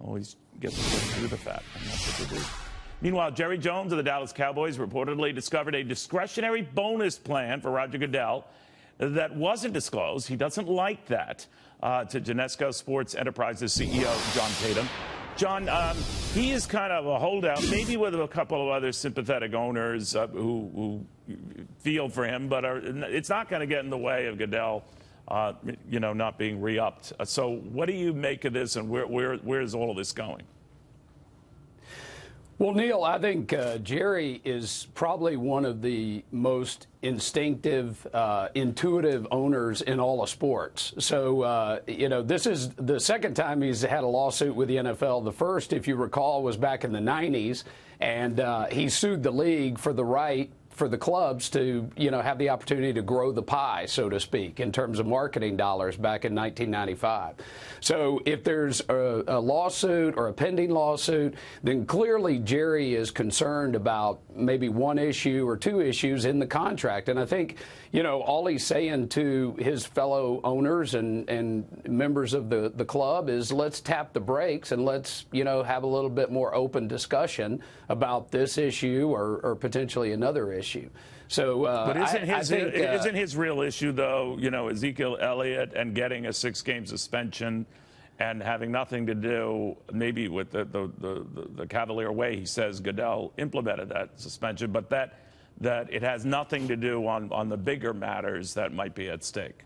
always get through the fat. And that's what they do. Meanwhile, Jerry Jones of the Dallas Cowboys reportedly discovered a discretionary bonus plan for Roger Goodell that wasn't disclosed. He doesn't like that, to Genesco Sports Enterprises CEO John Tatum. John, he is kind of a holdout, maybe with a couple of other sympathetic owners who feel for him, but it's not going to get in the way of Goodell, not being re-upped. So what do you make of this, and where is all of this going? Well, Neil, I think Jerry is probably one of the most instinctive, intuitive owners in all of sports. So, this is the second time he's had a lawsuit with the NFL. The first, if you recall, was back in the 90s, and he sued the league for the right for the clubs to, have the opportunity to grow the pie, so to speak, in terms of marketing dollars back in 1995. So if there's a lawsuit or a pending lawsuit, then clearly Jerry is concerned about maybe one issue or two issues in the contract. And I think, all he's saying to his fellow owners and members of the club is let's tap the brakes and let's, have a little bit more open discussion about this issue or potentially another issue. So, but isn't his real issue, though, Ezekiel Elliott and getting a 6-game suspension and having nothing to do maybe with the cavalier way he says Goodell implemented that suspension, but that it has nothing to do on the bigger matters that might be at stake?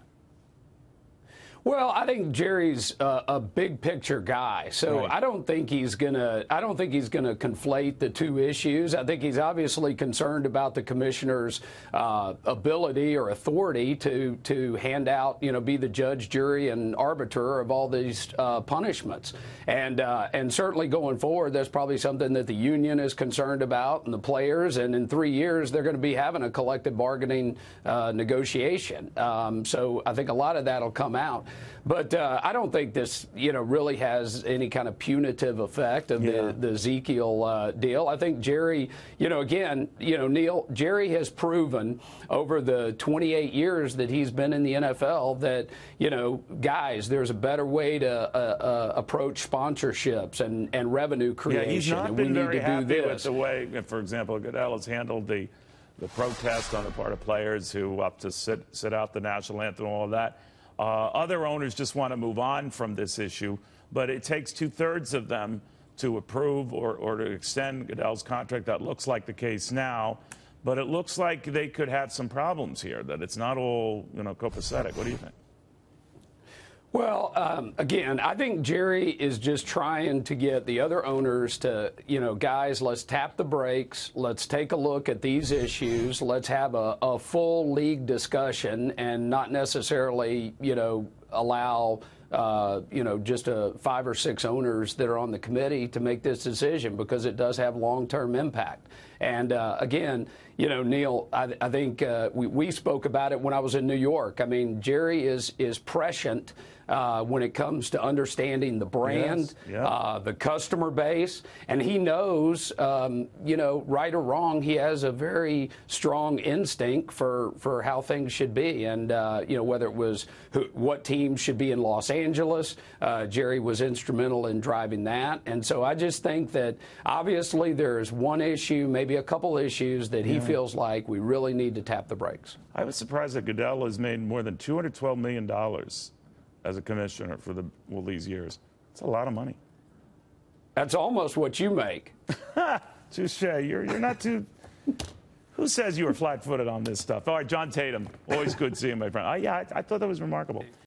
Well, I think Jerry's a big picture guy, so right. I don't think he's gonna conflate the two issues. I think he's obviously concerned about the commissioner's ability or authority to hand out, be the judge, jury, and arbiter of all these punishments, and certainly going forward, that's probably something that the union is concerned about and the players. And in 3 years, they're going to be having a collective bargaining negotiation. So I think a lot of that'll come out. But I don't think this, really has any kind of punitive effect of the Ezekiel deal. I think Jerry, again, Neil, Jerry has proven over the 28 years that he's been in the NFL that, guys, there's a better way to approach sponsorships and revenue creation. Yeah, he's not been very happy with the way, for example, Goodell has handled the protest on the part of players who up to sit out the national anthem and all of that. Other owners just want to move on from this issue, but it takes 2/3 of them to approve or to extend Goodell's contract. That looks like the case now, but it looks like they could have some problems here, that it's not all, copacetic. What do you think? Well, again, I think Jerry is just trying to get the other owners to, guys, let's tap the brakes. Let's take a look at these issues. Let's have a full league discussion and not necessarily, allow, just 5 or 6 owners that are on the committee to make this decision, because it does have long-term impact. And again, Neil, I think we spoke about it when I was in New York. I mean, Jerry is prescient when it comes to understanding the brand, the customer base, and he knows, right or wrong, he has a very strong instinct for how things should be. And, whether it was what teams should be in Los Angeles, Jerry was instrumental in driving that. And so I just think that obviously there's one issue, maybe a couple issues that he feels like we really need to tap the brakes. I was surprised that Goodell has made more than $212 million as a commissioner for these years. It's a lot of money. That's almost what you make. Touche. You're not too. Who says you were flat-footed on this stuff? All right, John Tatum. Always good seeing my friend. I thought that was remarkable.